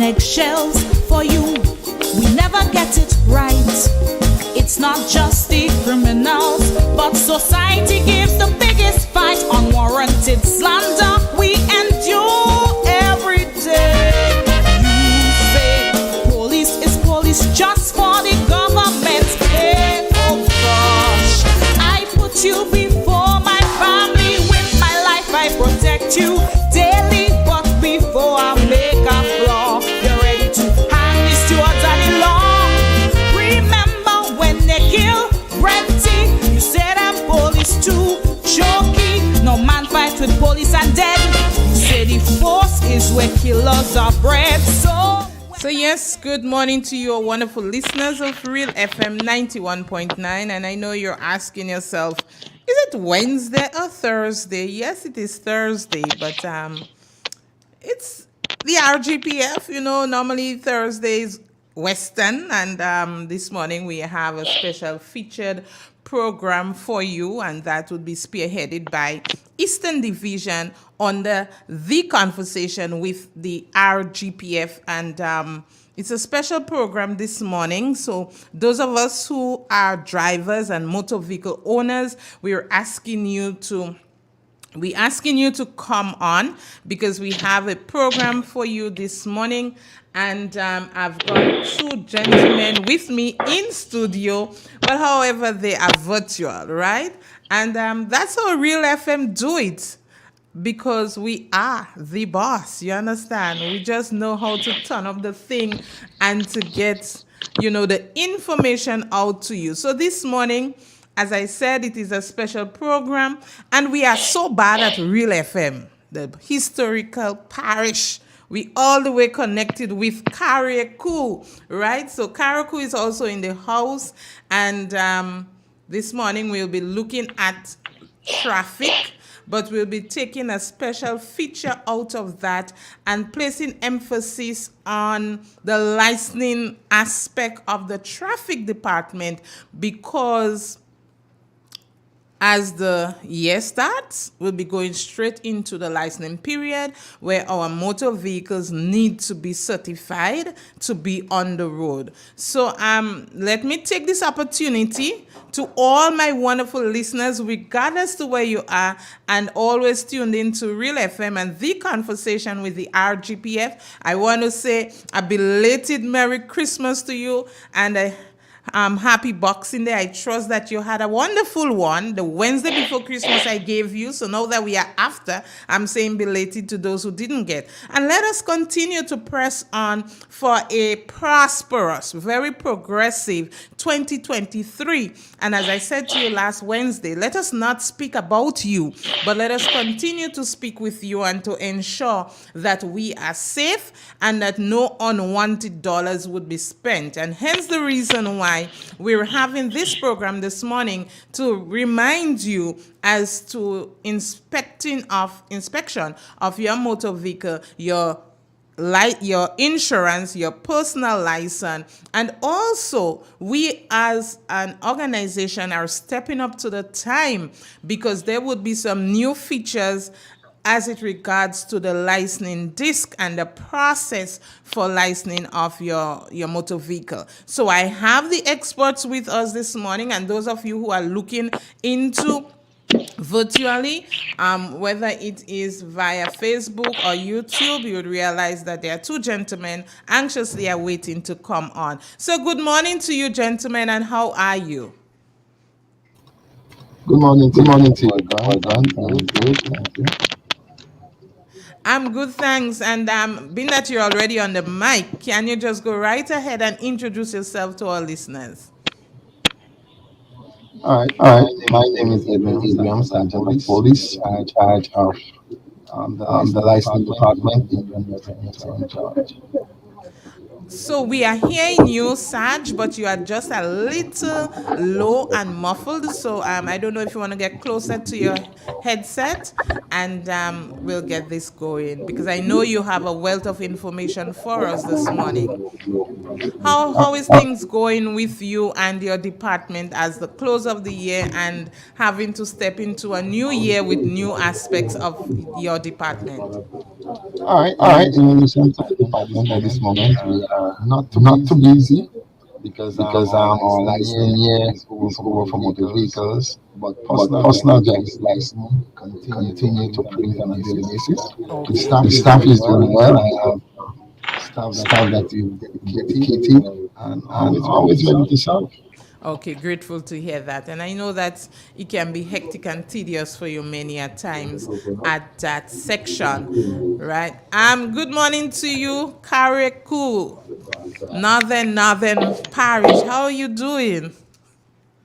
eggshells for you. We never get it right. It's not just the criminals, but society gives the biggest fight. Unwarranted slander we endure every day. You say police is police just for the government. Hey, oh gosh, I put you before my family. With my life I protect you daily, but before I make a flaw, you're ready to hang the stewards of the law. Remember when they kill Brenty, you said I'm police too choky. No man fight with police and dead. You say the force is where killers are bred. So yes, good morning to you, wonderful listeners of Real FM 91.9. And I know you're asking yourself, is it Wednesday or Thursday? Yes, it is Thursday, but it's the RGPF. Normally Thursdays Western, and this morning we have a special featured program for you, and that would be spearheaded by Eastern Division under The Conversation with the RGPF, and it's a special program this morning. So those of us who are drivers and motor vehicle owners, we're asking you to come on, because we have a program for you this morning. And I've got two gentlemen with me in studio, but however, they are virtual, right? And that's how Real FM do it, because we are the boss, you understand? We just know how to turn up the thing and to get, the information out to you. So this morning, as I said, it is a special program, and we are so bad at Real FM, the historical parish. We all the way connected with Karaku, right? So Karaku is also in the house, and this morning we'll be looking at traffic, but we'll be taking a special feature out of that and placing emphasis on the licensing aspect of the traffic department, because as the year starts, we'll be going straight into the licensing period where our motor vehicles need to be certified to be on the road. So let me take this opportunity to all my wonderful listeners, regardless to where you are, and always tuned into Real FM and The Conversation with the RGPF. I want to say a belated Merry Christmas to you, and happy Boxing Day. I trust that you had a wonderful one. The Wednesday before Christmas I gave you, so now that we are after, I'm saying belated to those who didn't get. And let us continue to press on for a prosperous, very progressive 2023. And as I said to you last Wednesday, let us not speak about you, but let us continue to speak with you and to ensure that we are safe and that no unwanted dollars would be spent. And hence the reason why we're having this program this morning, to remind you as to inspection of your motor vehicle, your insurance, your personal license. And also, we as an organization are stepping up to the time, because there would be some new features as it regards to the licensing disc and the process for licensing of your motor vehicle. So I have the experts with us this morning, and those of you who are looking into virtually, whether it is via Facebook or YouTube, you would realize that there are two gentlemen anxiously awaiting to come on. So good morning to you, gentlemen, and how are you? Good morning to you, guys. I'm good, thanks. And being that you're already on the mic, can you just go right ahead and introduce yourself to our listeners? All right. My name is Edmund Williams. I'm the police in charge of the license department in charge. So we are hearing you, Saj, but you are just a little low and muffled. So I don't know if you want to get closer to your headset, and we'll get this going, because I know you have a wealth of information for us this morning. How is things going with you and your department as the close of the year and having to step into a new year with new aspects of your department? All right, in relation to the department at this moment, we are not too busy because our license year is over for motor vehicles, but personal driver's license continue to print on a daily basis. Okay. The staff is doing well. I have staff that is dedicated and always ready to serve. Okay, grateful to hear that. And I know that it can be hectic and tedious for you many at times at that section, right? Good morning to you, Kareku, Northern Parish. How are you doing?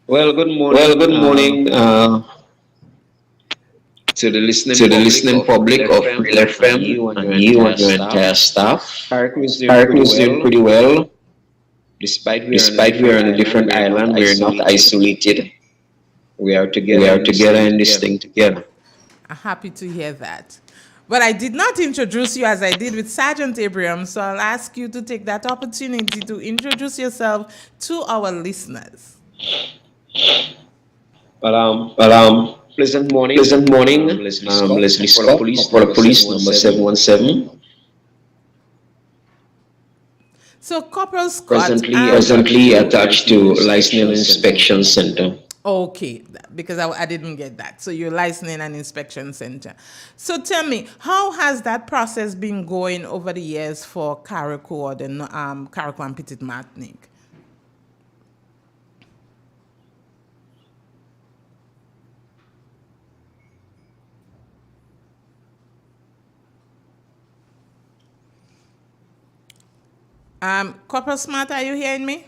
Well, good Well, morning good morning to the listening to the public listening of Real public of FM Real and FM you and your and you entire and your entire staff. staff. Harrison is doing Hurricane pretty is doing well. pretty well. Despite we are on a Despite we are different on a island, different we are not island, we are not isolated. isolated. We are We together are in this together thing in this together. thing together. I'm happy to hear that. But I did not introduce you as I did with Sergeant Abraham, so I'll ask you to take that opportunity to introduce yourself to our listeners. Well, Well, pleasant morning. morning, Leslie Scott, Leslie Corporal of Scott, Police Corporal of number Police number 717. 717. So, Corporal Scott, Presently attached Presently to attached to Licensing and Licensing Inspection Inspection Center. Center. okay, because I didn't get that. So, you're licensing and inspection center. So, tell me, how has that process been going over the years for Carriacou or the Carriacou and Petit Martinique? Corporal Smart, are you hearing me?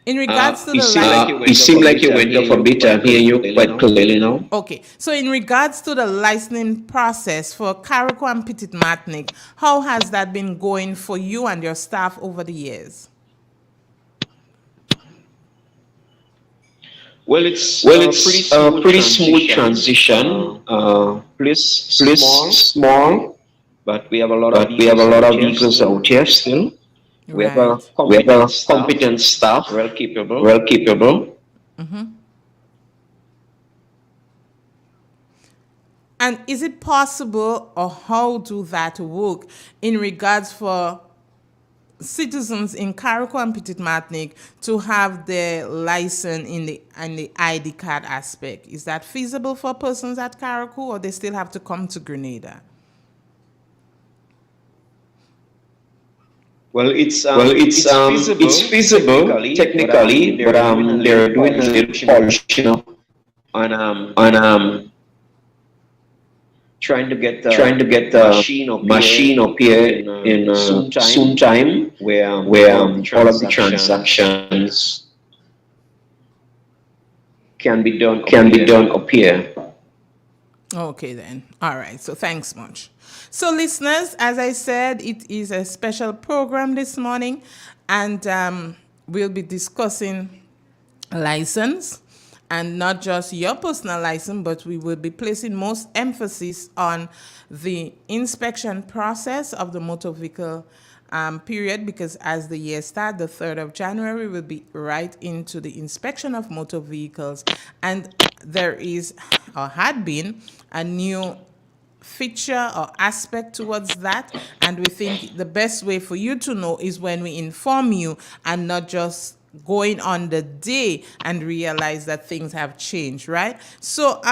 In regards to You the seem like you It went off seemed a like bit. you I'm went off hearing a you bit. quite I'm hearing you clearly quite now. clearly now. okay, so in regards to the licensing process for Carriacou and Petit Martinique, how has that been going for you and your staff over the years? Well, it's Well, a pretty it's a smooth pretty smooth transition. transition. Place Place small, small, but we have a lot of but we have a vehicles lot out of here vehicles still. out here still. We have a Right. We have competent a staff, competent staff, well capable. well capable. And is it possible, or how do that work in regards for citizens in Carriacou and Petit Martinique to have their license in the ID card aspect? Is that feasible for persons at Carriacou, or they still have to come to Grenada? Well, it's It's feasible technically, but they're doing a little polishing up on on trying to get the machine up here in soon time, where all of the transactions can be done can be done up here. Okay, then. All right. So thanks much. So, listeners, as I said, it is a special program this morning, and we'll be discussing license, and not just your personal license, but we will be placing most emphasis on the inspection process of the motor vehicle period, because as the year starts, the 3rd of January will be right into the inspection of motor vehicles, and there is or had been a new feature or aspect towards that, and we think the best way for you to know is when we inform you and not just going on the day and realize that things have changed, right? So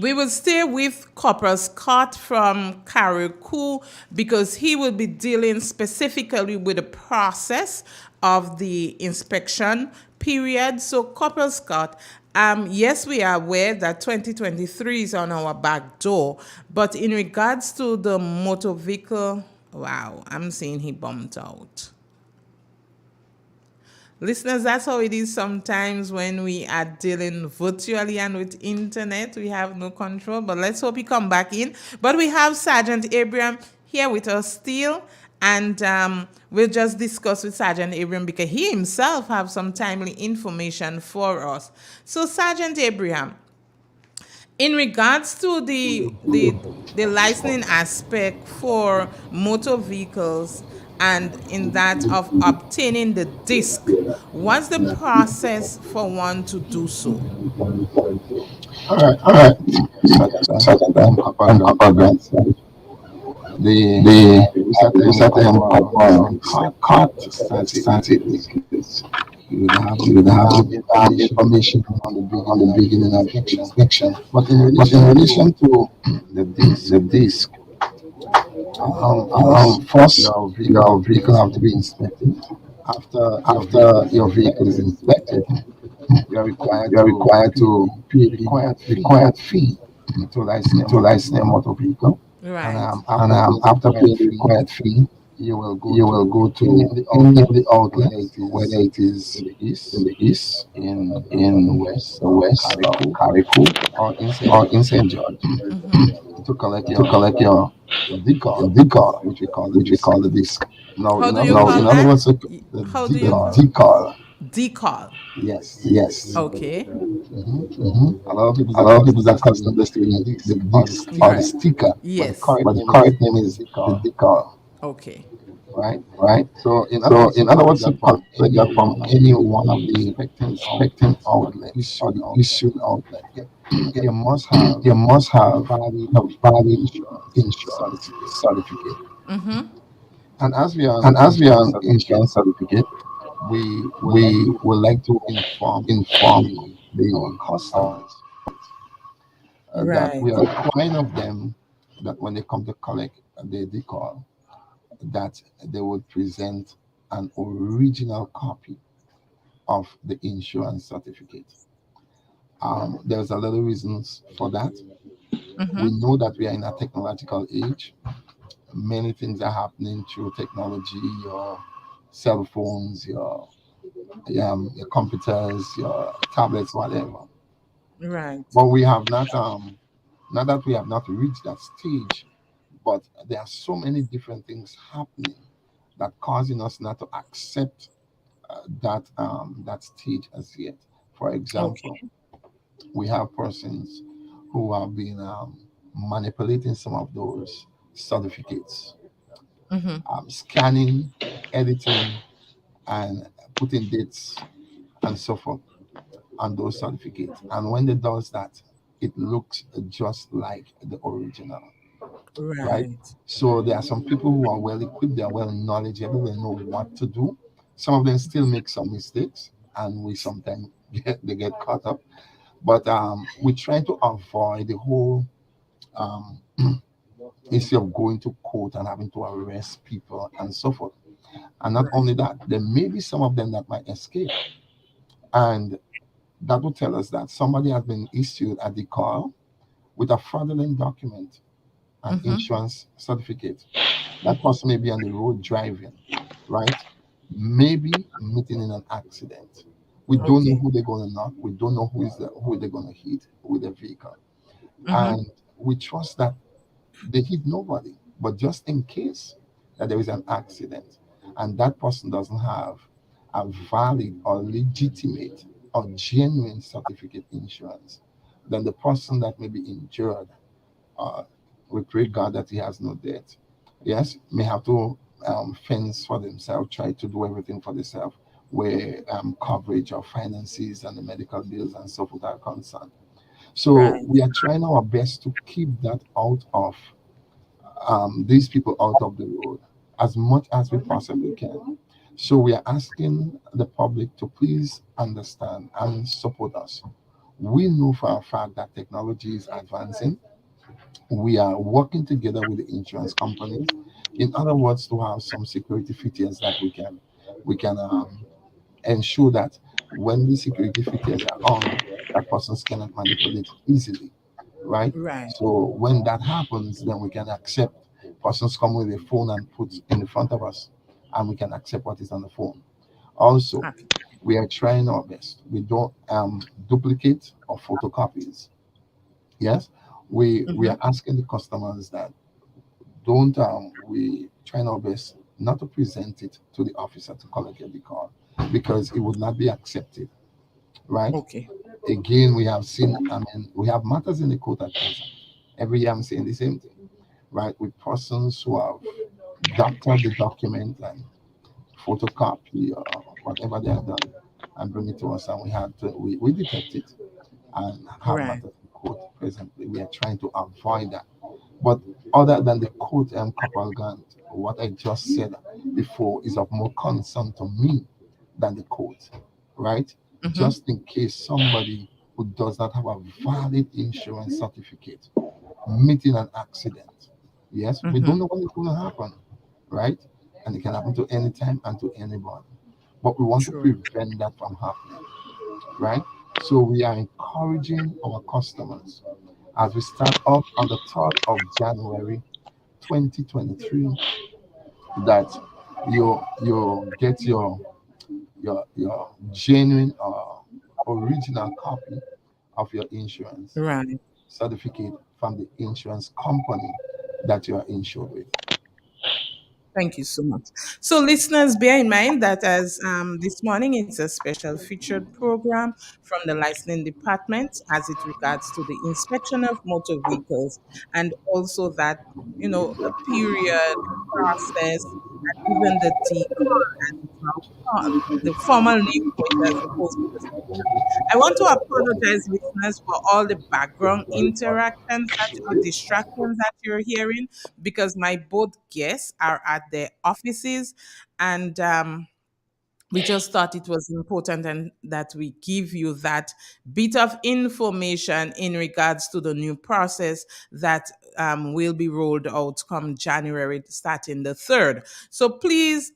we will stay with Corporal Scott from Carriacou because he will be dealing specifically with the process of the inspection period. So, Corporal Scott, yes, we are aware that 2023 is on our back door, but in regards to the motor vehicle, wow, I'm seeing he bumped out. Listeners, that's how it is sometimes when we are dealing virtually and with internet. We have no control, but let's hope he come back in. But we have Sergeant Abraham here with us still, and we'll just discuss with Sergeant Abraham because he himself have some timely information for us. So, Sergeant Abraham, In regards to the licensing aspect for motor vehicles and in that of obtaining the disc, what's the process for one to do so? All right. Certain upper grants. The certain started because you would have the information on the beginning of the inspection. But in relation to the disc, first your vehicle have to be inspected. After your vehicle is inspected, you are required to pay required fee to license a motor vehicle. Right. And after paying the required fee, you will go to any of the outlets, whether it is in the east, in the west, Carico, or in St. George, to collect your decal, which we call the disc. How do you Now call in other that? words, the How do you decal, decal? yes. Okay. A lot of people that custom this to the disc or the Right. sticker, Yes. but the correct name is the decal. Okay. Right? So in other words, you collect that from any one of the inspecting outlets or the issued outlet. You must have a valid insurance certificate. Mm-hmm. And as we are on insurance certificate, we would like to inform the customers that Right. we are requiring of them that when they come to collect the decal, that they would present an original copy of the insurance certificate. There's a lot of reasons for that. We Mm-hmm. know that we are in a technological age. Many things are happening through technology, your cell phones, your computers, your tablets, whatever. Right. But we have not that we have not reached that stage, but there are so many different things happening that causing us not to accept that stage as yet. For example, Okay. we have persons who have been manipulating some of those certificates, Mm-hmm. scanning, editing, and putting dates and so forth on those certificates. And when they does that, it looks just like the original, right? Right. So there are some people who are well equipped, they are well knowledgeable, they know what to do. Some of them still make some mistakes, and we sometimes they get caught up. But we try to avoid the whole um, issue of going to court and having to arrest people and so forth. And not Right. only that, there may be some of them that might escape, and that will tell us that somebody has been issued a decal with a fraudulent document, an Mm-hmm. insurance certificate. That person may be on the road driving, right? Maybe meeting in an accident. We don't know Okay. who they're going to knock. We don't know who they're going to hit with the vehicle, Mm-hmm. and we trust that they hit nobody. But just in case that there is an accident, and that person doesn't have a valid or legitimate or genuine certificate insurance, then the person that may be injured, uh, we pray God that he has no debt. Yes, may have to fence for themselves, try to do everything for themselves, where coverage of finances and the medical bills and so forth are concerned. So Right. we are trying our best to keep that out of these people out of the road as much as we possibly can. So we are asking the public to please understand and support us. We know for a fact that technology is advancing. We are working together with the insurance companies. In other words, to have some security features that we can ensure that when the security features are on, that persons cannot manipulate easily, right? Right. So when that happens, then we can accept persons come with a phone and put in the front of us, and we can accept what is on the phone. Also, Okay. we are trying our best. We don't duplicate or photocopies. Yes, we Mm-hmm. are asking the customers that don't we try our best not to present it to the officer to collect the card because it would not be accepted, right? Okay. again, we have seen, I mean, we have matters in the court at present. Every year I'm saying the same thing, right? With persons who have doctored the document and photocopy or whatever they have done and bring it to us, and we detect it and have Right. matters in court presently. We are trying to avoid that. But other than the court, Corporal Grant, what I just said before is of more concern to me than the court, right? Mm-hmm. Just in case somebody who does not have a valid insurance certificate meeting an accident. Yes, we Mm-hmm. don't know when it's going to happen, right? And it can happen to any time and to anybody. But we want to True. prevent that from happening, right? So we are encouraging our customers as we start off on the 3rd of January 2023 that you get your genuine original copy of your insurance Right. certificate from the insurance company that you are insured with. Thank you so much. So, listeners, bear in mind that as this morning, it's a special featured program from the licensing department as it regards to the inspection of motor vehicles, and also that, the period, the process, and even the decon as it's now called, the formal name for it as opposed to the special. I want to apologize, listeners, for all the background interactions or distractions that you're hearing because my both guests are at their offices, and we just thought it was important and that we give you that bit of information in regards to the new process that will be rolled out come January, starting the 3rd. So please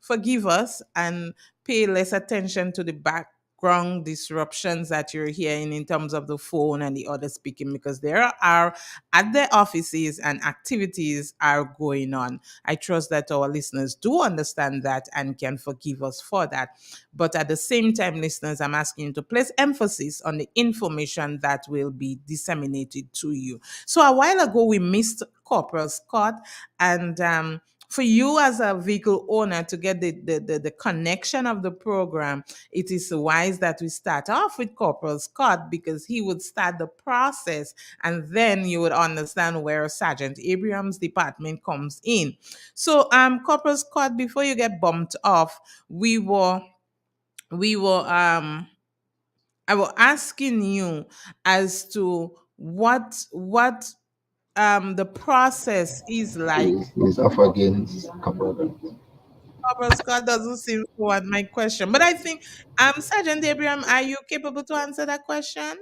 forgive us and pay less attention to the background disruptions that you're hearing in terms of the phone and the other speaking because there are at their offices and activities are going on. I trust that our listeners do understand that and can forgive us for that. But at the same time, listeners, I'm asking you to place emphasis on the information that will be disseminated to you. So a while ago, we missed Corporal Scott, and for you as a vehicle owner to get the connection of the program, it is wise that we start off with Corporal Scott because he would start the process and then you would understand where Sergeant Abraham's department comes in. So, Corporal Scott, before you get bumped off, we were I was asking you as to what the process is like. Is off against Corporal. Corporal Scott doesn't seem to want my question, but I think Sergeant Abraham, are you capable to answer that question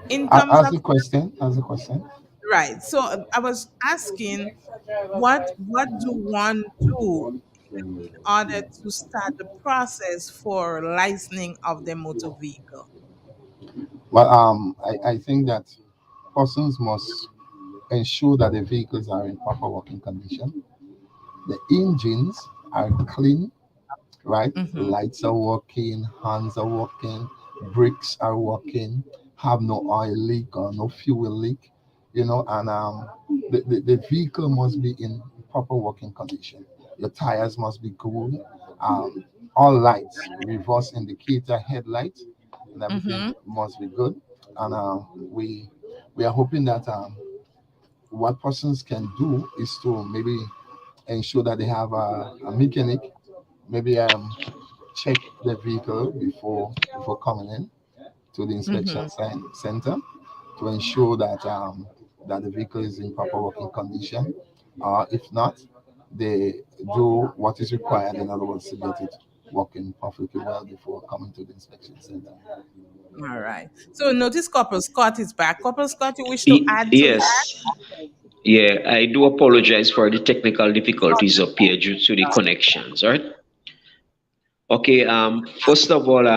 in terms Ask of the question. Ask the question. right? So I was asking what do one do in order to start the process for licensing of the motor vehicle? Well, I think that persons must ensure that the vehicles are in proper working condition. The engines are clean, right? Mm-hmm. Lights are working, hands are working, brakes are working, have no oil leak or no fuel leak, and the vehicle must be in proper working condition. Your tires must be good. Um, all lights, reverse indicator, headlight, and everything Mm-hmm. must be good. And we are hoping that what persons can do is to maybe ensure that they have a mechanic, maybe check the vehicle before coming in to the inspection Mm-hmm. center to ensure that the vehicle is in proper working condition. If not, they do what is required, in other words, to get it working perfectly well before coming to the inspection center. All right. So notice Corporal Scott is back. Corporal Scott, you wish to add to that? Yes. Yeah, I do apologize for the technical difficulties up here due to the connections, all right? Okay, first of all,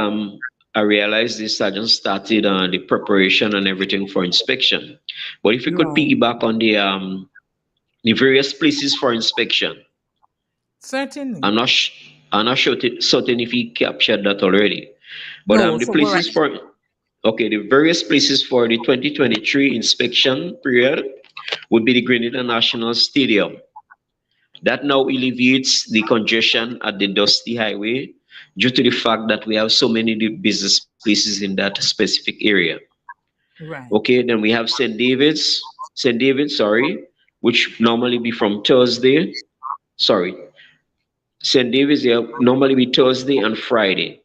I realized the sergeant started the preparation and everything for inspection. But if you could Right. piggyback on the various places for inspection, Certainly. I'm not sh- I'm not sure certain if he captured that already. But No, the so go right. places for okay, the various places for the 2023 inspection period would be the Grenada National Stadium. That now alleviates the congestion at the dusty highway due to the fact that we have so many business places in that specific area. Right. Okay, then we have St. David's, sorry, which normally be from Thursday. Sorry, St. David's, yeah, normally be Thursday and Friday.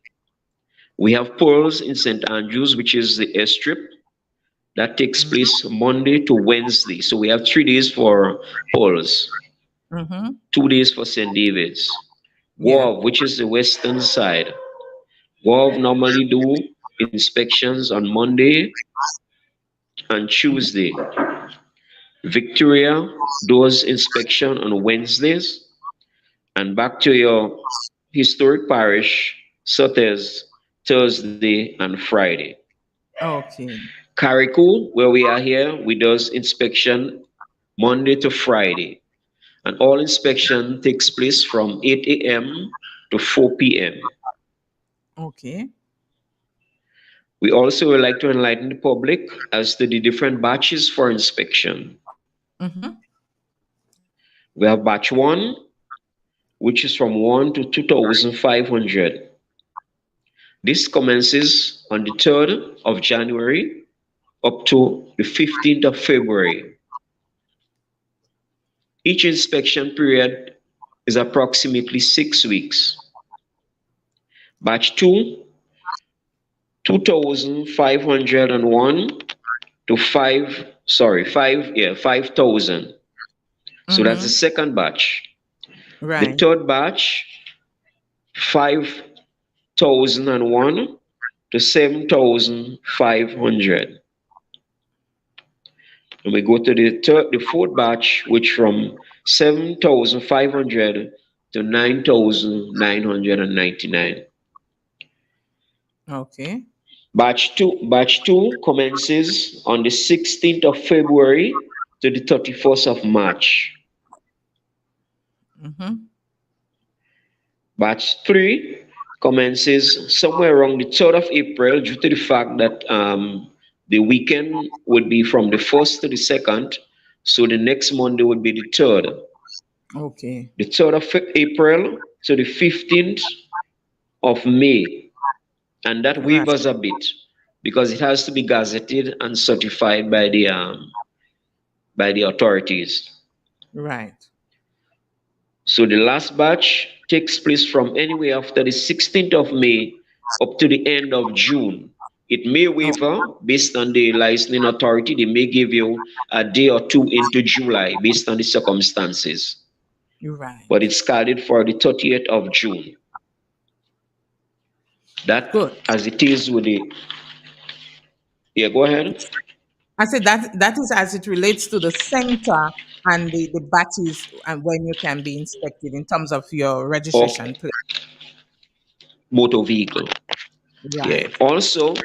We have Pearls in St. Andrews, which is the airstrip that takes place Monday to Wednesday. So we have 3 days for Pearls, Mm-hmm. 2 days for St. David's. Yeah. Guave, which is the western side. Guave normally do inspections on Monday and Tuesday. Victoria does inspection on Wednesdays, and back to your historic parish, Sotes, Thursday and Friday. Okay. Carrico, where we are here, we does inspection Monday to Friday, and all inspection takes place from 8 a.m. to 4 p.m. Okay. We also would like to enlighten the public as to the different batches for inspection. Mm-hmm. We have batch 1, which is from 1 to 2,500. This commences on the 3rd of January up to the 15th of February. Each inspection period is approximately 6 weeks. Batch 2, 2,501 to 5,000. So that's the Mm-hmm. second batch. The Right. third batch, 5,001 to 7,500. And we go to the fourth batch, which from 7,500 to 9,999. Okay. Batch two commences on the 16th of February to the 31st of March. Mm-hmm. Batch 3 commences somewhere around the 3rd of April due to the fact that the weekend would be from the 1st to the 2nd, so the next Monday would be the 3rd. Okay. The 3rd of April to the 15th of May, and that Right. wavers a bit because it has to be gazetted and certified by the authorities. Right. So the last batch takes place from anywhere after the 16th of May up to the end of June. It may Oh, waver based on the licensing authority. They may give you a day or two into July based on the circumstances. you're right. But it's scheduled for the 30th of June. Good. That as it is with the, yeah, go ahead. I said that is as it relates to the center and the batches and when you can be inspected in terms of your Of registration plate. motor vehicle. Yeah. Right. Also,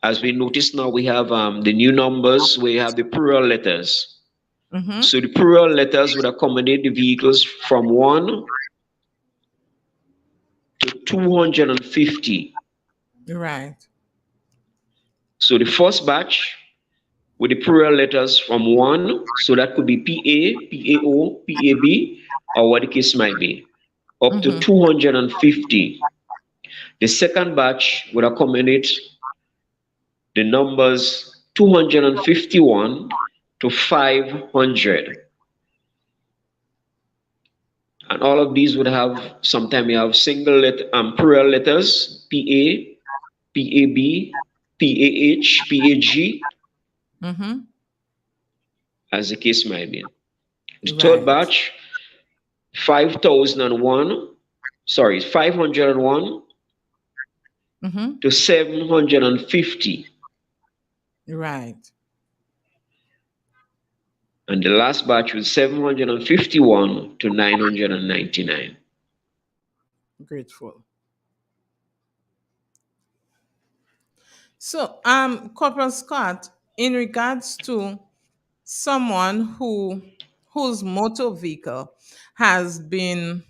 as we notice now, we have the new numbers. We have the plural letters. Mm-hmm. So the plural letters would accommodate the vehicles from 1 to 250. Right. So the first batch with the plural letters from 1, so that could be PA, PAO, PAB, or what the case might be, up to Mm-hmm. 250. The second batch would accommodate the numbers 251 to 500. And all of these would have, sometimes you have single letter, plural letters, PA, PAB, PAH, PAG, Mm-hmm. as the case might be. The third Right. batch, 5,001, sorry, 501 Mm-hmm. to 750. Right. And the last batch was 751 to 999. Grateful. So, Corporal Scott, in regards to someone whose motor vehicle has been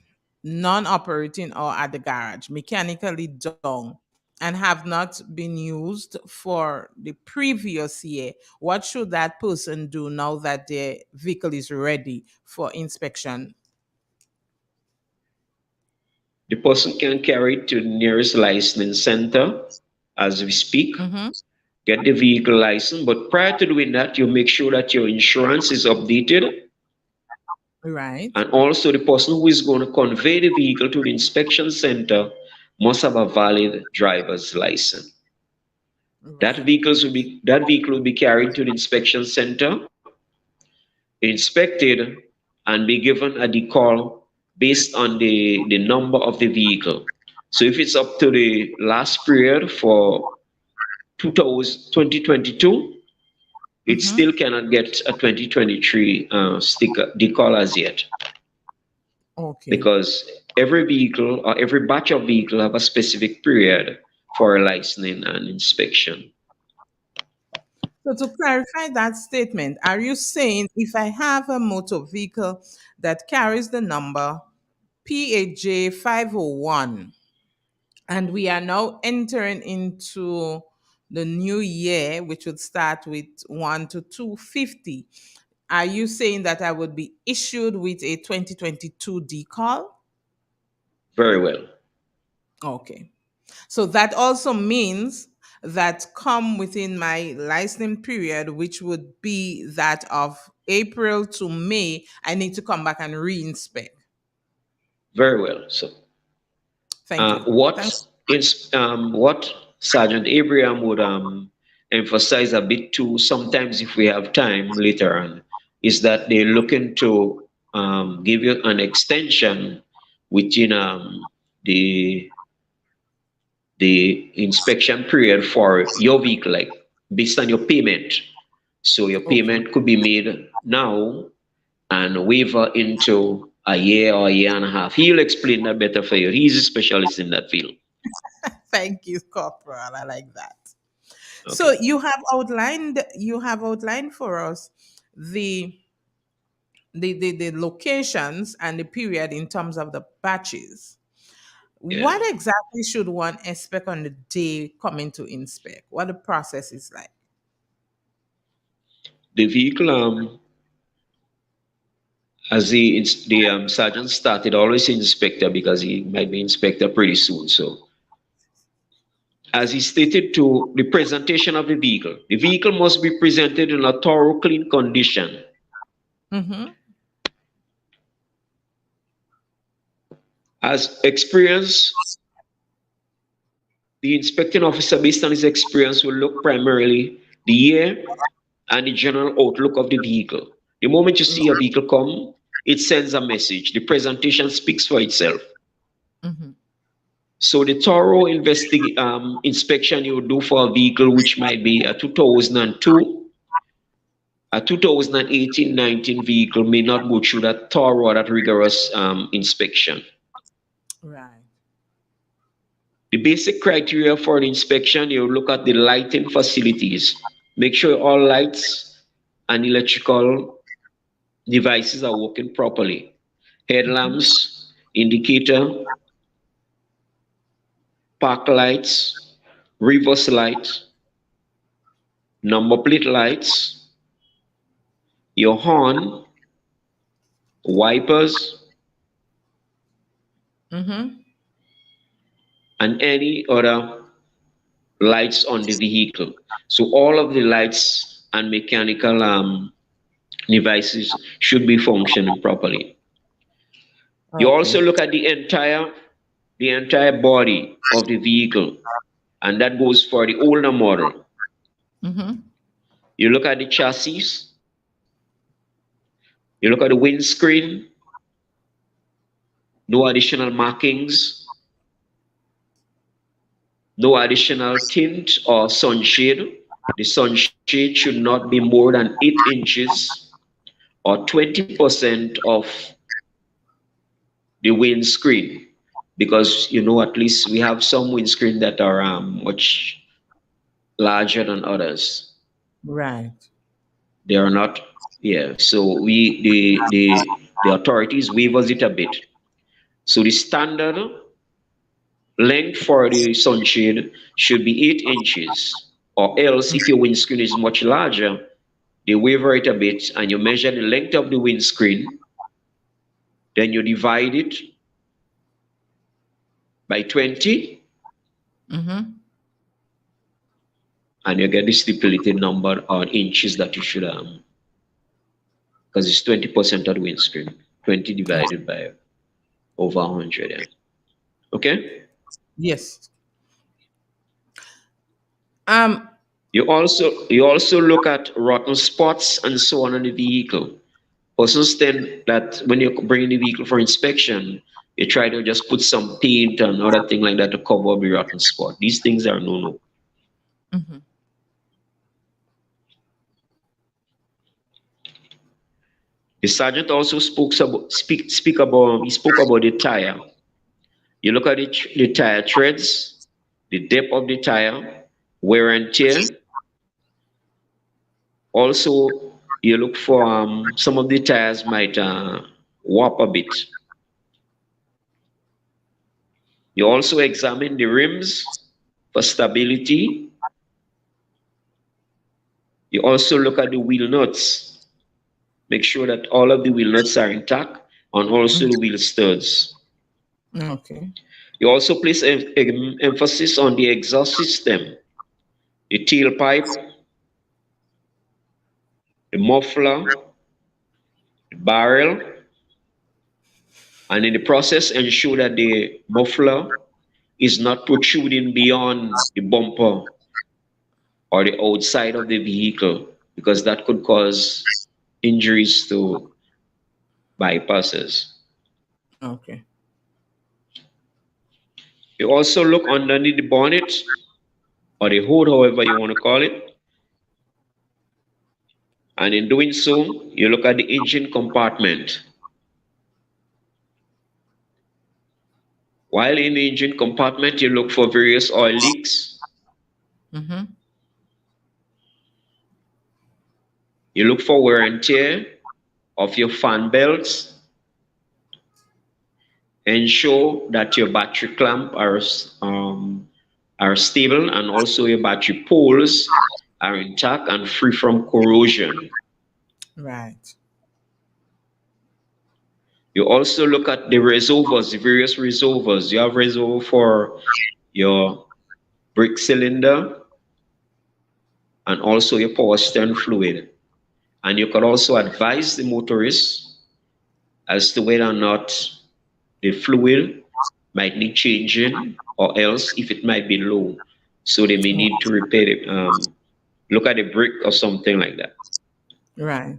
non-operating or at the garage, mechanically down, and have not been used for the previous year, what should that person do now that their vehicle is ready for inspection? person can carry it to the nearest licensing center as we speak, Mm-hmm. get the vehicle license. But prior to doing that, you make sure that your insurance is updated. Right. And also, the person who is going to convey the vehicle to the inspection center must have a valid driver's license. Right. That vehicle will be carried to the inspection center, inspected, and be given a decal based on the number of the vehicle. So if it's up to the last period for 2022, it Mm-hmm. still cannot get a 2023 sticker decal as yet, Okay. because every vehicle or every batch of vehicle have a specific period for licensing and inspection. So to clarify that statement, are you saying if I have a motor vehicle that carries the number PAJ 501 and we are now entering into the new year, which would start with 1 to 250, are you saying that I would be issued with a 2022 decal? Very well. Okay. So that also means that come within my licensing period, which would be that of April to May, I need to come back and reinspect. Very well. So Thank you. Thanks. what Sergeant Abraham would emphasize a bit too, sometimes if we have time later on, is that they're looking to give you an extension within the the inspection period for your vehicle, like based on your payment. So your Okay. payment could be made now and waiver into a year or a year and a half. He'll explain that better for you. He's a specialist in that field. Thank you, Corporal. I like that. So Okay. you have outlined for us the the locations and the period in terms of the batches. Yeah. What exactly should one expect on the day coming to inspect? What the process is like? The vehicle, as the sergeant started, always inspector because he might be inspector pretty soon. So, as he stated to the presentation of the vehicle must be presented in a thorough, clean condition. Mm-hmm. As experience, the inspecting officer, based on his experience, will look primarily the year and the general outlook of the vehicle. The moment you see a vehicle come, it sends a message. The presentation speaks for itself. Mm-hmm. So the thorough inspection you do for a vehicle which might be a 2002, a 2018-19 vehicle may not go through that thorough, that rigorous inspection. Right. The basic criteria for the inspection, you look at the lighting facilities. Make sure all lights and electrical devices are working properly. Headlamps, indicator, park lights, reverse lights, number plate lights, your horn, wipers, Mm-hmm. and any other lights on the vehicle. So all of the lights and mechanical devices should be functioning properly. You also Okay. look at the entire body of the vehicle, and that goes for the older model. Mm-hmm. You look at the chassis, you look at the windscreen, no additional markings, no additional tint or sunshade. The sunshade should not be more than 8 inches or 20% of the windscreen, because at least we have some windscreen that are much larger than others. Right. They are not, yeah. So the authorities waivers it a bit. So the standard length for the sunshade should be 8 inches, or else if your windscreen is much larger, they waiver it a bit and you measure the length of the windscreen, then you divide it by 20, Mm-hmm. and you get the stipulated number or inches that you should because it's 20% of the windscreen. 20 divided by over 100. Yeah. Okay. Yes. Um. You also look at rotten spots and so on the vehicle. Persons tend that when you're bringing the vehicle for inspection, you try to just put some paint and other thing like that to cover up the rotten spot. These things are no. Mm-hmm. The sergeant also spoke about the tire. You look at the tire treads, the depth of the tire, wear and tear. Also, you look for some of the tires might warp a bit. You also examine the rims for stability. You also look at the wheel nuts. Make sure that all of the wheel nuts are intact and also the wheel studs. Okay. You also place emphasis on the exhaust system, the tailpipe, the muffler, the barrel, and in the process ensure that the muffler is not protruding beyond the bumper or the outside of the vehicle because that could cause injuries to bypasses. Okay. You also look underneath the bonnet or the hood, however you want to call it. And in doing so, you look at the engine compartment. While in the engine compartment, you look for various oil leaks. Mm-hmm. You look for wear and tear of your fan belts. Ensure that your battery clamp are stable and also your battery poles are intact and free from corrosion. Right. You also look at the reservoirs, the various reservoirs. You have reservoir for your brake cylinder and also your power steering fluid. And you can also advise the motorist as to whether or not the fluid might need changing or else if it might be low. So they may need to repair it, look at the brake or something like that. Right.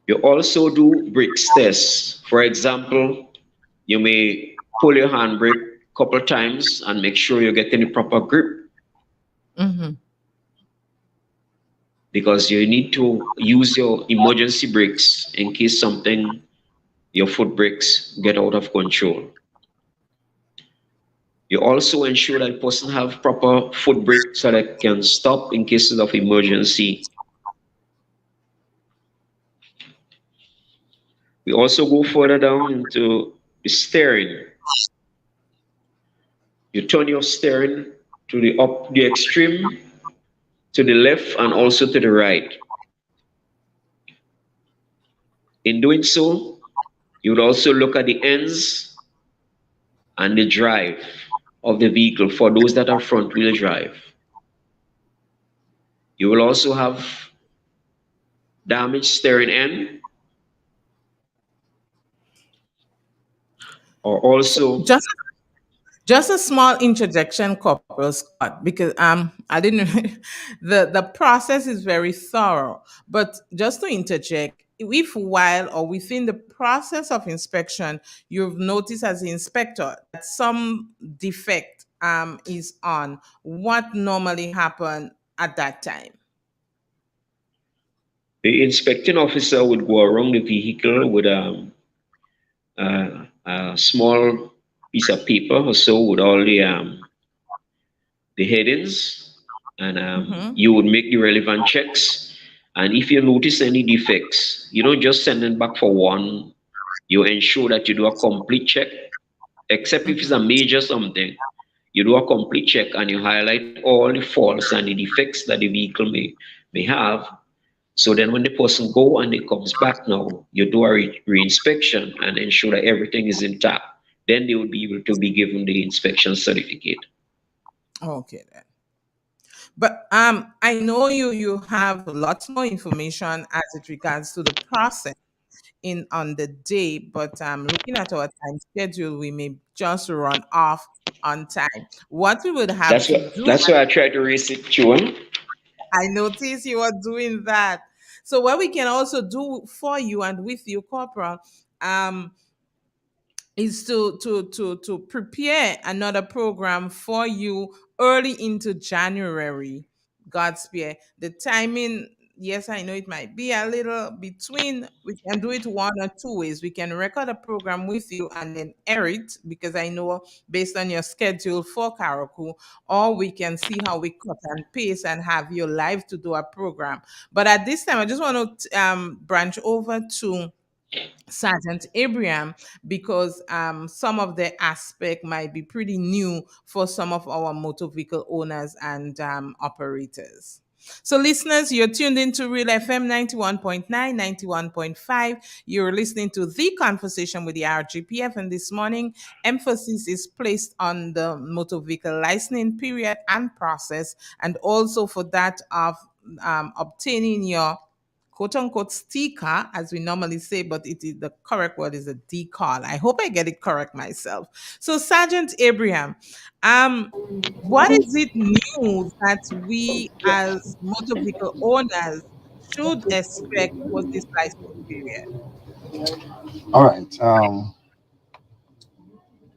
You also do brakes tests. For example, you may pull your handbrake a couple of times and make sure you're getting the proper grip Mm-hmm. because you need to use your emergency brakes in case something, your foot brakes get out of control. You also ensure that the person have proper foot brake so that can stop in cases of emergency. We also go further down into the steering. You turn your steering to the extreme, to the left, and also to the right. In doing so, you would also look at the ends and the drive of the vehicle for those that are front wheel drive. You will also have damaged steering end or also Just Just a small interjection, Corporal Scott, because I didn't the process is very thorough. But just to interject, if while or within the process of inspection, you've noticed as the inspector that some defect is on, what normally happen at that time? the inspecting officer would go around the vehicle with a small piece of paper or so with all the headings, and Mm-hmm. you would make the relevant checks. And if you notice any defects, you don't just send it back for one. You ensure that you do a complete check, except if it's a Mm-hmm. major something. You do a complete check and you highlight all the faults and the defects that the vehicle may have, So then when the person go and it comes back now, you do a re-inspection and ensure that everything is intact. Then they will be able to be given the inspection certificate. Okay then. But I know you have lots more information as it regards to the process in on the day, but looking at our time schedule, we may just run off on time. What we would have That's to what do, that's why I try to raise it, June. I noticed you are doing that. So what we can also do for you and with you, Corporal, um, is to prepare another program for you early into January. Godspeed. The timing, yes, I know it might be a little between. We can do it one or two ways. We can record a program with you and then air it because I know based on your schedule for Karaku, or we can see how we cut and paste and have you live to do a program. But at this time, I just want to branch over to Sergeant Abraham because some of the aspect might be pretty new for some of our motor vehicle owners and operators. So, listeners, you're tuned into Real FM 91.9, 91.5. You're listening to The Conversation with the RGPF, and this morning, emphasis is placed on the motor vehicle licensing period and process, and also for that of obtaining your quote unquote sticker, as we normally say, but it is the correct word is a decal. I hope I get it correct myself. So, Sergeant Abraham, um, what is it new that we as motor vehicle owners should expect for this license period? All right.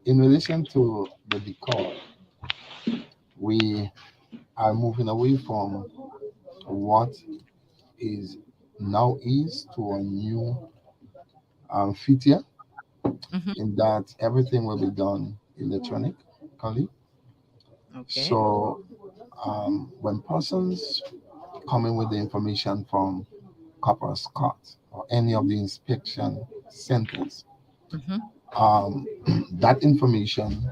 In relation to the decal, we are moving away from what is now is to a new feature Mhm. in that everything will be done electronically. Okay. So when persons come in with the information from Copper Scott or any of the inspection centers, Hmm. um, that information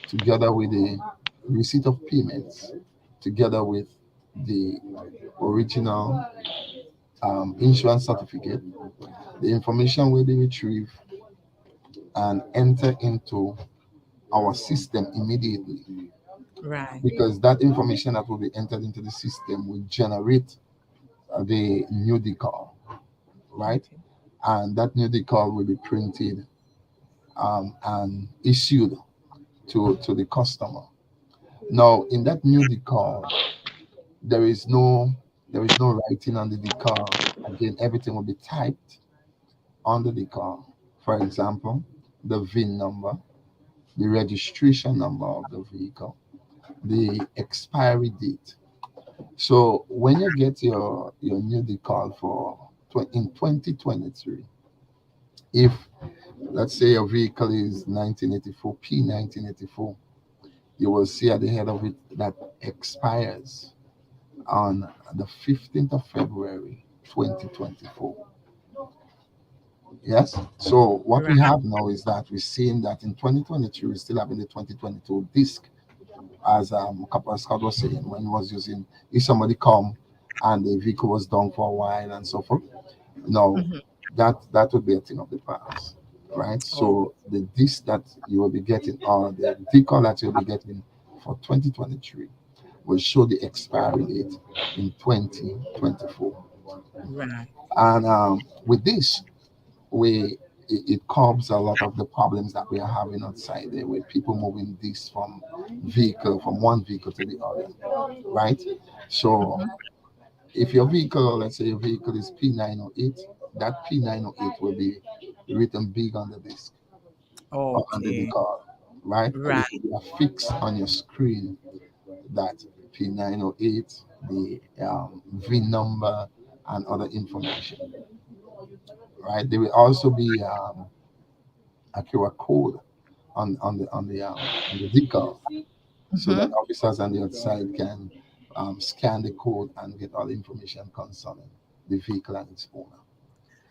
together with the receipt of payments, together with the original insurance certificate, the information will be retrieved and enter into our system immediately, Right. because that information that will be entered into the system will generate the new decal, right? Okay. And that new decal will be printed and issued to the customer. Now, in that new decal, there is no writing on the decal. Again, everything will be typed on the decal. For example, the VIN number, the registration number of the vehicle, the expiry date. So when you get your new decal for in 2023, if let's say your vehicle is 1984 P 1984, you will see at the head of it that expires on the 15th of February 2024. Yes. So what we Right. have now is that we're seeing that in 2023 we're still having the 2022 disc, as Kappa Scott was saying when he was using, if somebody come and the vehicle was down for a while and so forth. No, Hmm. that would be a thing of the past, right? Oh, So the disc that you will be getting, or the decal that you'll be getting for 2023, will show the expiry date in 2024. right. And with this, we it curbs a lot of the problems that we are having outside there with people moving this from one vehicle to the other, right? So Hmm. if your vehicle, let's say your vehicle is P908, that P908 will be written big on the disc or on the Okay. decal, right? And Right. it will be affixed on your screen, that P908, the VIN number, and other information, right? There will also be a QR code on the decal, so that Hmm. officers on the outside can scan the code and get all the information concerning the vehicle and its owner.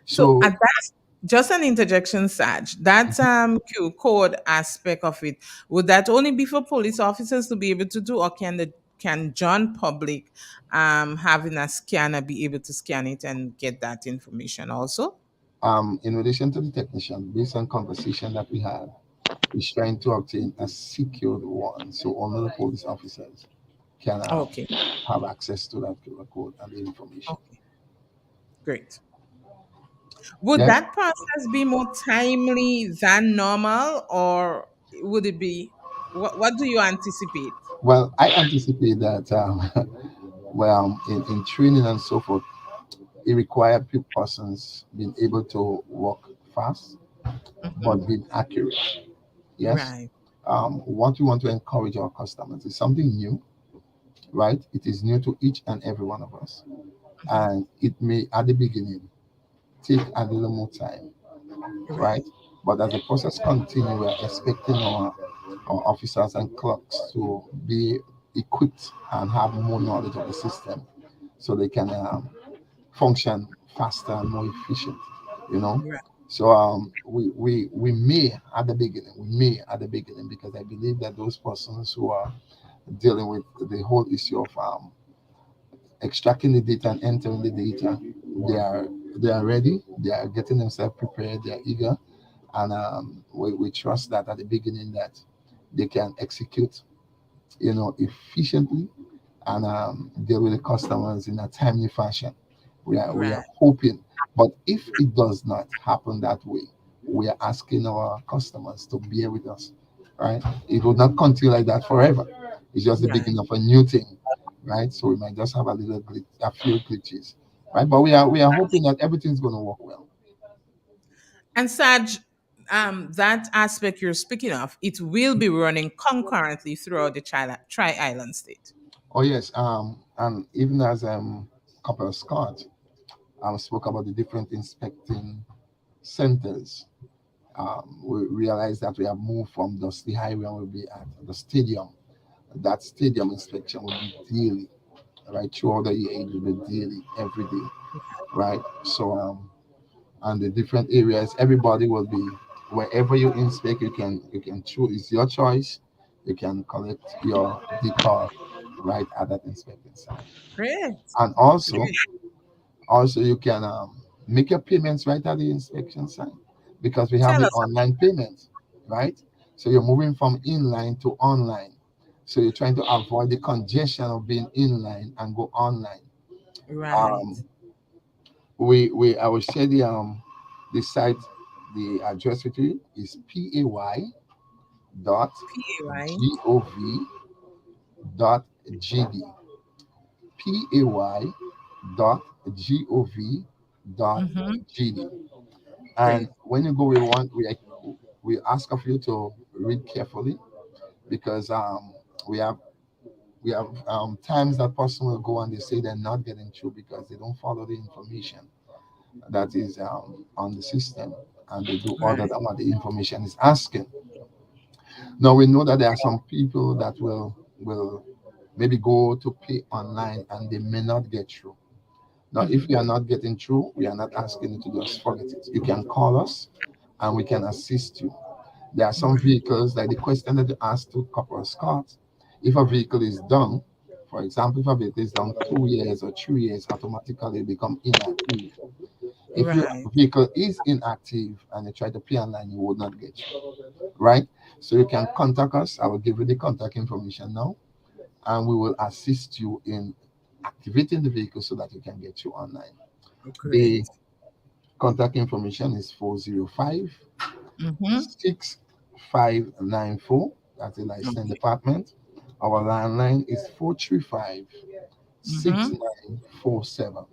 So So at that, just an interjection, Saj. That Q code aspect of it, would that only be for police officers to be able to do, or can the can John Public, having a scanner, be able to scan it and get that information also? In relation to the technician, based on conversation that we had, is trying to obtain a secured one, so only the police officers can Okay. have access to that QR code and the information. Okay. Great. Would Yes. that process be more timely than normal, or would it be? What do you anticipate? Well, I anticipate that well, in training and so forth, it requires persons being able to work fast but Hmm. being accurate. Yes. Right. What we want to encourage our customers is something new, right? It is new to each and every one of us, Hmm. and it may at the beginning take a little more time, right? Right. But as the process continues, we are expecting our officers and clerks to be equipped and have more knowledge of the system so they can function faster and more efficient, you know. Right. So we may at the beginning, because I believe that those persons who are dealing with the whole issue of extracting the data and entering the data, they are they are ready, they are getting themselves prepared, they are eager, and we trust that at the beginning that they can execute, efficiently and deal with the customers in a timely fashion. We are Right. hoping, but if it does not happen that way, we are asking our customers to bear with us, right? It will not continue like that forever. It's just the Right. beginning of a new thing, right? So we might just have a few glitches, right? But we are hoping that everything's going to work well. And Saj, that aspect you're speaking of, it will be running concurrently throughout the Tri Island state. Oh yes, and even as Copper Scott spoke about the different inspecting centers, we realize that we have moved from the highway and we'll be at the stadium. That stadium inspection will be daily, right? Throughout the year, it will be daily, every day, right? So, and the different areas, everybody will be wherever you inspect. You can choose. It's your choice. You can collect your decal right at that inspecting site, Great. and also Great. Also, you can make your payments right at the inspection site because we have Tell the us online payment, right? So you're moving from inline to online. So you're trying to avoid the congestion of being inline and go online. about. Right. Um, we I will share the site, the address with you is dot PAY. gov dot gd. pay dot gov dot Mm-hmm. gd. And Great. when you go, we ask of you to read carefully because we have times that person will go and they say they're not getting through because they don't follow the information that is on the system, and they do other Right. than what the information is asking. Now we know that there are some people that will maybe go to pay online and they may not get through. Now, if Mm-hmm. you are not getting through, we are not asking you to just forget it. You can call us and we can assist you. There are some Right. vehicles, like the question that you asked to Corporal Scott, if a vehicle is done, for example, if a vehicle is done 2 years or 3 years, automatically become inactive. If your Right. vehicle is inactive and you try to pay online, you would not get you, right? So you can contact us. I will give you the contact information now, and we will assist you in activating the vehicle so that you can get you online. The Great. contact information is 405 Mm-hmm. 6594. That's the license Okay. department. Our landline is 435 six Mm-hmm. nine four seven.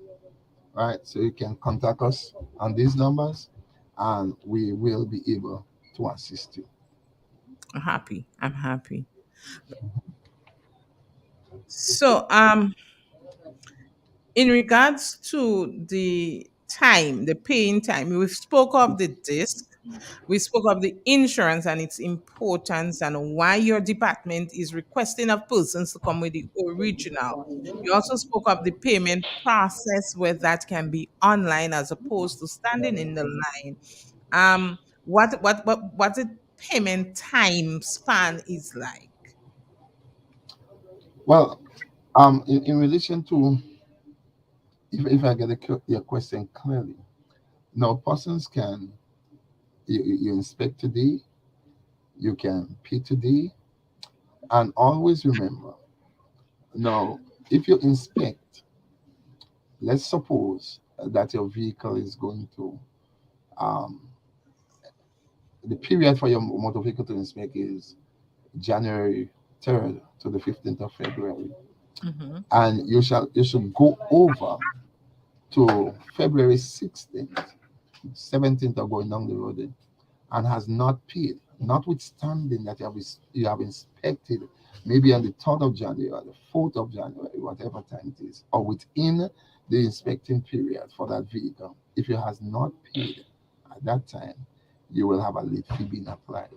Right. So you can contact us on these numbers and we will be able to assist you. I'm happy. I'm happy. So, in regards to the time, the paying time, we spoke of the disc, we spoke of the insurance and its importance and why your department is requesting of persons to come with the original. You also spoke of the payment process where that can be online as opposed to standing in the line. What the payment time span is like? Well, In relation to, if I get your question clearly, now persons can, you inspect today, you can pay today, and always remember. Now, if you inspect, let's suppose that your vehicle is going to, um, the period for your motor vehicle to inspect is January 3rd to the 15th of February, Mm-hmm. and you should go over to February 16th, 17th of going down the road, and has not paid, notwithstanding that you have inspected maybe on the 3rd of January or the 4th of January, whatever time it is, or within the inspecting period for that vehicle. If you has not paid at that time, you will have a late fee being applied.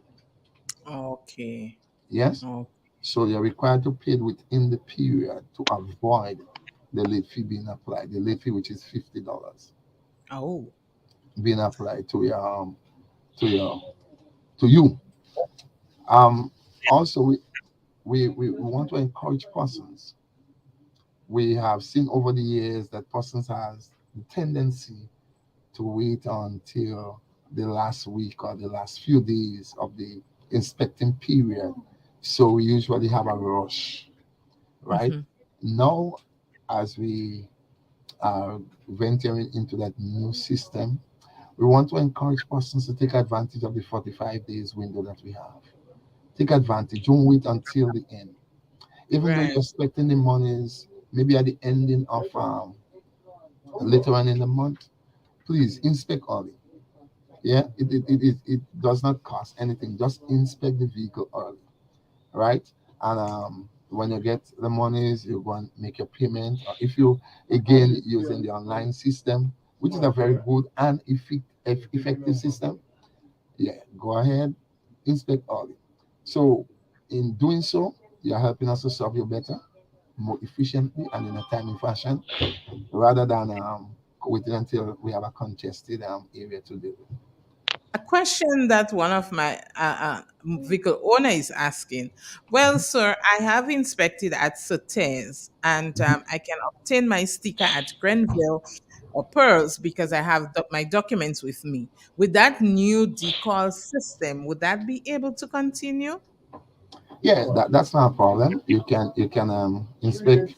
Okay. Yes? Oh, So you're required to pay within the period to avoid the late fee being applied. The late fee, which is $50, oh, being applied to your to you. Also, we want to encourage persons. We have seen over the years that persons has the tendency to wait until the last week or the last few days of the inspecting period. So we usually have a rush, right? mm-hmm. Now, as we are venturing into that new system, we want to encourage persons to take advantage of the 45 days window that we have. Take advantage. Don't wait until the end. Even though Right. you're expecting the monies, maybe at the ending of later on in the month, please inspect early. Yeah, it does not cost anything. Just inspect the vehicle early, right? And when you get the monies, you go and make your payment. Or if you again using the online system, which is a very good and effective system, yeah, go ahead, inspect early. So in doing so, you're helping us to serve you better, more efficiently, and in a timely fashion, rather than waiting until we have a congested area to deal with. A question that one of my vehicle owner is asking. Well, sir, I have inspected at Sotes and I can obtain my sticker at Grenville or Pearls because I have my documents with me. With that new decal system, would that be able to continue? Yeah, that's not a problem. You can inspect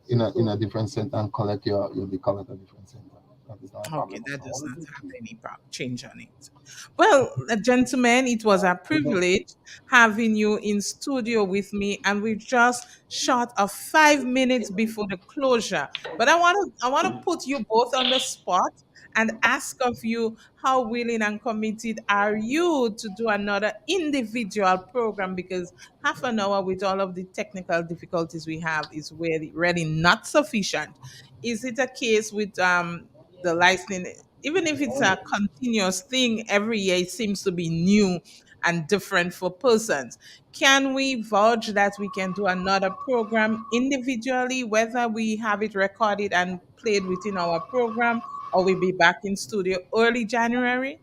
in a different center and collect your decal at a different center. That is not a Okay, problem at that does all. not have any change on it. Well, gentlemen, it was a privilege having you in studio with me, and we're just short of 5 minutes before the closure. But I want to put you both on the spot and ask of you how willing and committed are you to do another individual program because half an hour with all of the technical difficulties we have is really not sufficient. Is it a case with the licensing, even if it's a continuous thing every year, it seems to be new and different for persons. Can we vouch that we can do another program individually, whether we have it recorded and played within our program or we be back in studio early January?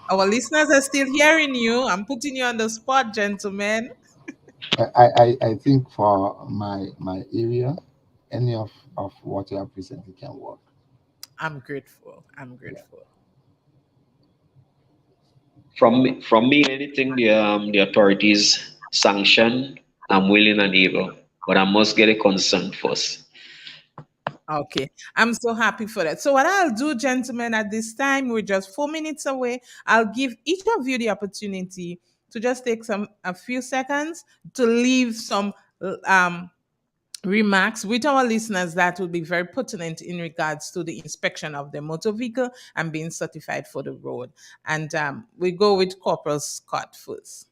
Our listeners are still hearing you. I'm putting you on the spot, gentlemen. I think for my area, any of what you have presented can work. I'm grateful. I'm Yeah. grateful. From me, anything the authorities sanction, I'm willing and able, but I must get a consent first. Okay, I'm so happy for that. So, what I'll do, gentlemen, at this time, we're just 4 minutes away. I'll give each of you the opportunity to just take a few seconds to leave some um, remarks with our listeners that will be very pertinent in regards to the inspection of the motor vehicle and being certified for the road. And we go with Corporal Scott first.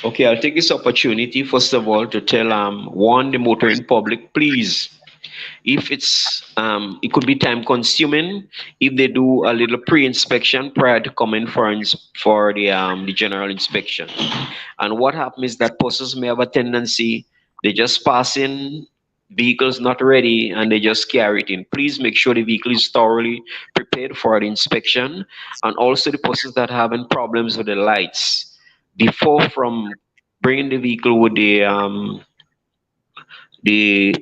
Okay, I'll take this opportunity first of all to tell one the motoring public, please. If it could be time consuming if they do a little pre-inspection prior to coming for the general inspection. And what happens is that persons may have a tendency, they just pass in vehicles not ready and they just carry it in. Please make sure the vehicle is thoroughly prepared for the inspection, and also the persons that are having problems with the lights before from bringing the vehicle with the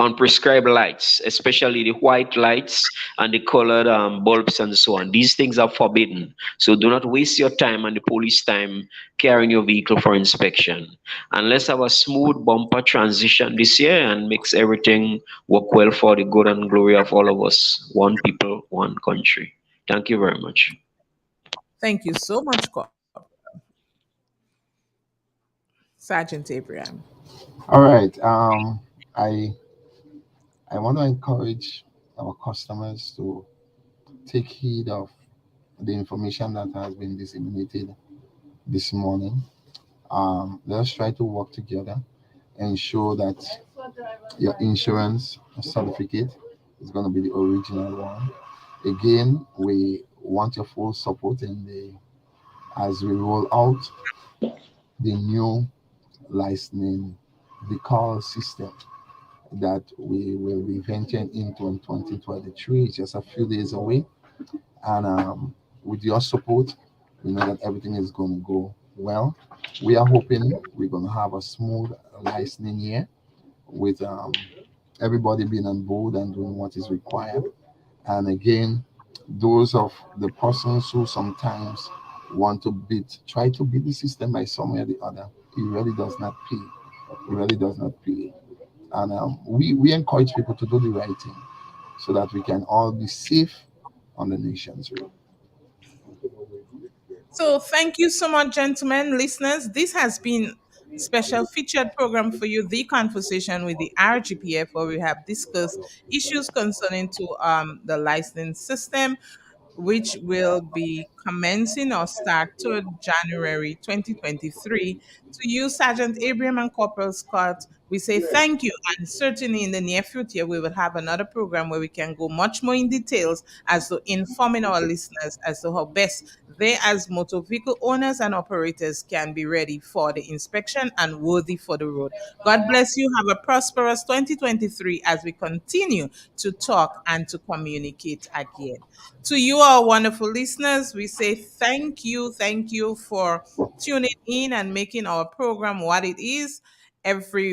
unprescribed lights, especially the white lights and the colored bulbs and so on. These things are forbidden. So do not waste your time and the police time carrying your vehicle for inspection. And let's have a smooth bumper transition this year and makes everything work well for the good and glory of all of us. One people, one country. Thank you very much. Thank you so much, Sergeant Abraham. All right. I I want to encourage our customers to take heed of the information that has been disseminated this morning. Let's try to work together, ensure that your insurance certificate is going to be the original one. Again, we want your full support in the as we roll out the new licensing vehicle system that we will be venturing into in 2023. It's just a few days away, and with your support, we know that everything is going to go well. We are hoping we're going to have a smooth licensing year with everybody being on board and doing what is required. And again, those of the persons who sometimes want to try to beat the system by some way or the other, it really does not pay. It really does not pay. And we encourage people to do the right thing so that we can all be safe on the nation's road. So thank you so much, gentlemen, listeners. This has been special featured program for you, the conversation with the RGPF, where we have discussed issues concerning to the licensing system, which will be commencing or start to January 2023. To you, Sergeant Abraham and Corporal Scott, we say thank you. And certainly in the near future, we will have another program where we can go much more in details as to informing our listeners as to how best they, as motor vehicle owners and operators, can be ready for the inspection and worthy for the road. God bless you. Have a prosperous 2023 as we continue to talk and to communicate again. To you, our wonderful listeners, we say thank you for tuning in and making our program what it is every